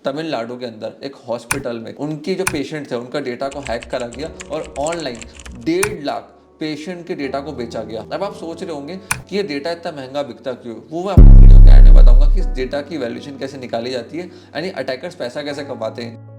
तमिलनाडु के अंदर एक हॉस्पिटल में उनके जो पेशेंट थे उनका डेटा को हैक करा गया और ऑनलाइन 1.5 लाख पेशेंट के डेटा को बेचा गया। अब आप सोच रहे होंगे कि ये डेटा इतना महंगा बिकता क्यों, वो मैं आपको वीडियो के एंड में बताऊंगा कि इस डेटा की वैल्यूएशन कैसे निकाली जाती है यानी अटैकर्स पैसा कैसे कमाते हैं।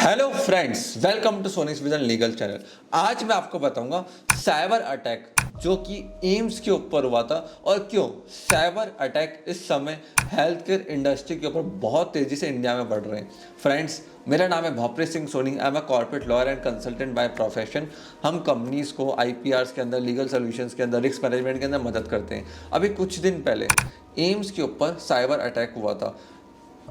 Hello friends, welcome to Soni's vision legal channel. आज मैं आपको बताऊंगा साइबर अटैक जो कि एम्स के ऊपर हुआ था और क्यों साइबर अटैक इस समय हेल्थ केयर इंडस्ट्री के ऊपर बहुत तेजी से इंडिया में बढ़ रहे हैं। फ्रेंड्स, मेरा नाम है Bhopari Singh Soni. I am a corporate lawyer and consultant by profession. हम कंपनीज को आईपीआरस के अंदर, लीगल सॉल्यूशंस के अंदर, रिस्क मैनेजमेंट के अंदर मदद करते हैं। अभी कुछ दिन पहले एम्स के ऊपर साइबर अटैक हुआ था।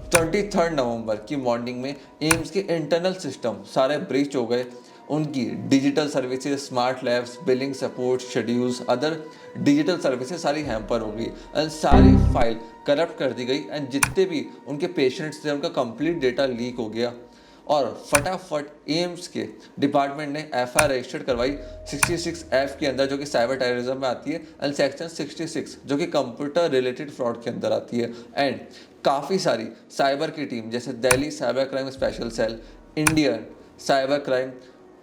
23 नवंबर की मॉर्निंग में एम्स के इंटरनल सिस्टम सारे ब्रीच हो गए। उनकी digital services, smart labs, billing support, schedules, other digital services सारी हैम्पर हो गई एंड सारी फाइल करप्ट कर दी गई एंड जितने भी उनके पेशेंट्स थे उनका कंप्लीट डेटा लीक हो गया। और फटाफट एम्स के डिपार्टमेंट ने एफआईआर रजिस्टर्ड करवाई 66F के अंदर, जो कि साइबर टेररिज्म में आती है, एंड सेक्शन 66 जो कि कंप्यूटर रिलेटेड फ्रॉड के अंदर आती है। एंड काफ़ी सारी साइबर की टीम जैसे Delhi cyber crime special cell, Indian cyber crime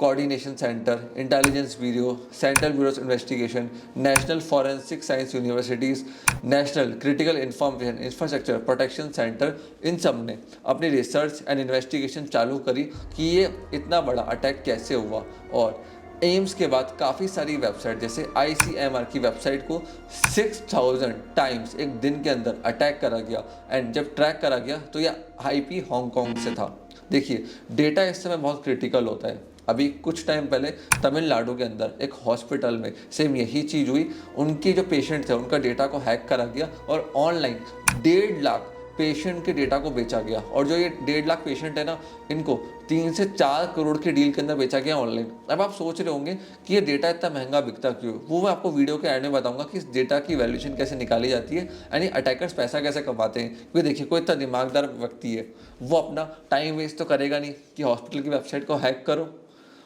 coordination centre, intelligence bureau, central bureau of investigation, national forensic science universities, national critical information infrastructure protection centre, इन सब ने अपनी रिसर्च एंड इन्वेस्टिगेशन चालू करी कि ये इतना बड़ा अटैक कैसे हुआ। और एम्स के बाद काफ़ी सारी वेबसाइट जैसे ICMR की वेबसाइट को 6000 टाइम्स एक दिन के अंदर अटैक करा गया एंड जब ट्रैक करा गया तो यह IP हांगकांग से था। देखिए, डेटा इस समय बहुत क्रिटिकल होता है। अभी कुछ टाइम पहले तमिलनाडु के अंदर एक हॉस्पिटल में सेम यही चीज़ हुई। उनके जो पेशेंट थे उनका डेटा को हैक करा गया और ऑनलाइन 1.5 लाख पेशेंट के डेटा को बेचा गया। और जो ये 1.5 लाख पेशेंट है ना, इनको 3 से 4 करोड़ के डील के अंदर बेचा गया ऑनलाइन। अब आप सोच रहे होंगे कि ये डेटा इतना महंगा बिकता क्यों, वो मैं आपको वीडियो के एंड में बताऊंगा कि इस डेटा की वैल्यूएशन कैसे निकाली जाती है यानी अटैकर्स पैसा कैसे कमाते हैं। क्योंकि देखिए, कोई इतना दिमागदार व्यक्ति है वो अपना टाइम वेस्ट तो करेगा नहीं कि हॉस्पिटल की वेबसाइट को हैक करो,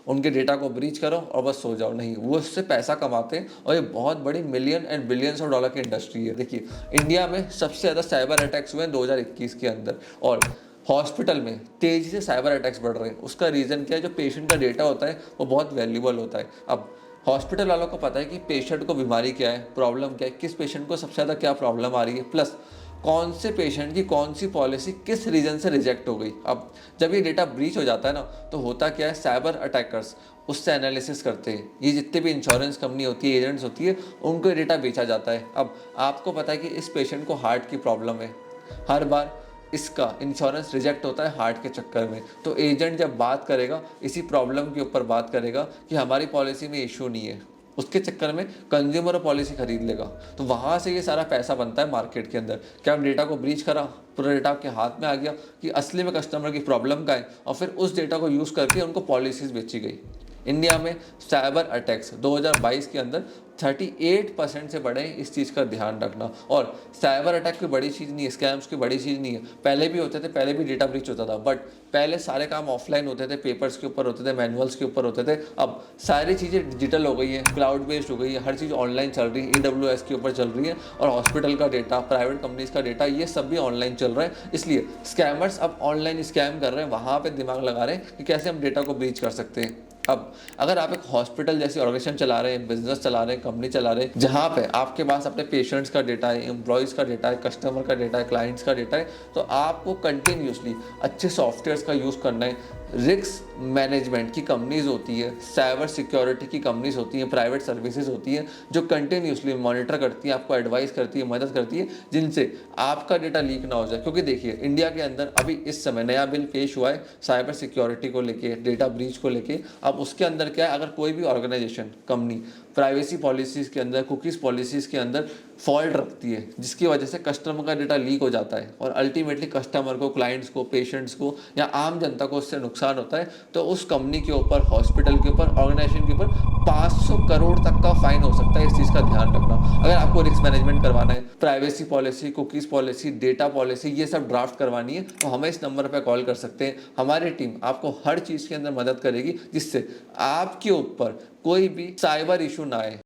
उनके डेटा को ब्रीच करो और बस सो जाओ। नहीं, वो इससे पैसा कमाते हैं और ये बहुत बड़ी million and billions of dollar की इंडस्ट्री है। देखिए, इंडिया में सबसे ज़्यादा साइबर अटैक्स हुए हैं 2021 के अंदर और हॉस्पिटल में तेज़ी से साइबर अटैक्स बढ़ रहे हैं। उसका रीज़न क्या है? जो पेशेंट का डेटा होता है वो बहुत वैल्यूबल होता है। अब हॉस्पिटल वालों को पता है कि पेशेंट को बीमारी क्या है, प्रॉब्लम क्या है, किस पेशेंट को सबसे ज़्यादा क्या प्रॉब्लम आ रही है, प्लस कौन से पेशेंट की कौन सी पॉलिसी किस रीज़न से रिजेक्ट हो गई। अब जब ये डेटा ब्रीच हो जाता है ना, तो होता क्या है, साइबर अटैकर्स उससे एनालिसिस करते हैं। ये जितने भी इंश्योरेंस कंपनी होती है, एजेंट्स होती है, उनको ये डेटा बेचा जाता है। अब आपको पता है कि इस पेशेंट को हार्ट की प्रॉब्लम है, हर बार इसका इंश्योरेंस रिजेक्ट होता है हार्ट के चक्कर में। तो एजेंट जब बात करेगा इसी प्रॉब्लम के ऊपर बात करेगा कि हमारी पॉलिसी में इशू नहीं है, उसके चक्कर में कंज्यूमर पॉलिसी खरीद लेगा। तो वहाँ से ये सारा पैसा बनता है मार्केट के अंदर। क्या डेटा को ब्रीच करा, पूरा डेटा आपके हाथ में आ गया कि असली में कस्टमर की प्रॉब्लम का है, और फिर उस डेटा को यूज़ करके उनको पॉलिसीज़ बेची गई। इंडिया में साइबर अटैक्स 2022 के अंदर 38% से बढ़े। इस चीज़ का ध्यान रखना। और साइबर अटैक कोई बड़ी चीज़ नहीं है, स्कैम्स की बड़ी चीज़ नहीं है। पहले भी होते थे, पहले भी डेटा ब्रीच होता था, बट पहले सारे काम ऑफलाइन होते थे, पेपर्स के ऊपर होते थे, मैनुअल्स के ऊपर होते थे। अब सारी चीज़ें डिजिटल हो गई है, क्लाउड बेस्ड हो गई है, हर चीज़ ऑनलाइन चल रही है, AWS के ऊपर चल रही है। और हॉस्पिटल का डेटा, प्राइवेट कंपनीज का डेटा, ये सब भी ऑनलाइन चल रहा है। इसलिए स्कैमर्स अब ऑनलाइन स्कैम कर रहे हैं, वहाँ पर दिमाग लगा रहे हैं कि कैसे हम डेटा को ब्रीच कर सकते हैं। अब अगर आप एक हॉस्पिटल जैसी ऑर्गेनाइजेशन चला रहे हैं, बिजनेस चला रहे हैं, कंपनी चला रहे हैं, जहाँ पे आपके पास अपने पेशेंट्स का डेटा है, एम्प्लॉयज़ का डेटा है, कस्टमर का डेटा है, क्लाइंट्स का डेटा है, तो आपको कंटिन्यूसली अच्छे सॉफ्टवेयर्स का यूज़ करना है। रिस्क मैनेजमेंट की कंपनीज होती है, साइबर सिक्योरिटी की कंपनीज होती हैं, प्राइवेट सर्विसेज होती हैं जो कंटिन्यूसली मॉनिटर करती हैं, आपको एडवाइस करती है, मदद करती है, जिनसे आपका डेटा लीक ना हो जाए। क्योंकि देखिए, इंडिया के अंदर अभी इस समय नया बिल पेश हुआ है साइबर सिक्योरिटी को लेके, डेटा ब्रीच को लेके। अब उसके अंदर क्या है, अगर कोई भी ऑर्गेनाइजेशन, कंपनी प्राइवेसी पॉलिसीज़ के अंदर, कुकीज़ पॉलिसीज़ के अंदर फॉल्ट रखती है, जिसकी वजह से कस्टमर का डेटा लीक हो जाता है और अल्टीमेटली कस्टमर को, क्लाइंट्स को, पेशेंट्स को या आम जनता को उससे नुकसान होता है, तो उस कंपनी के ऊपर, हॉस्पिटल के ऊपर, ऑर्गेनाइजेशन के ऊपर 500 करोड़ तक का फाइन हो सकता है। इस चीज़ का ध्यान रखना। अगर आपको रिस्क मैनेजमेंट करवाना है, privacy policy, cookies policy, data policy, ये सब ड्राफ्ट करवानी है, तो हमें इस नंबर पर कॉल कर सकते हैं। हमारी टीम आपको हर चीज़ के अंदर मदद करेगी जिससे आपके ऊपर कोई भी साइबर इशू ना आए।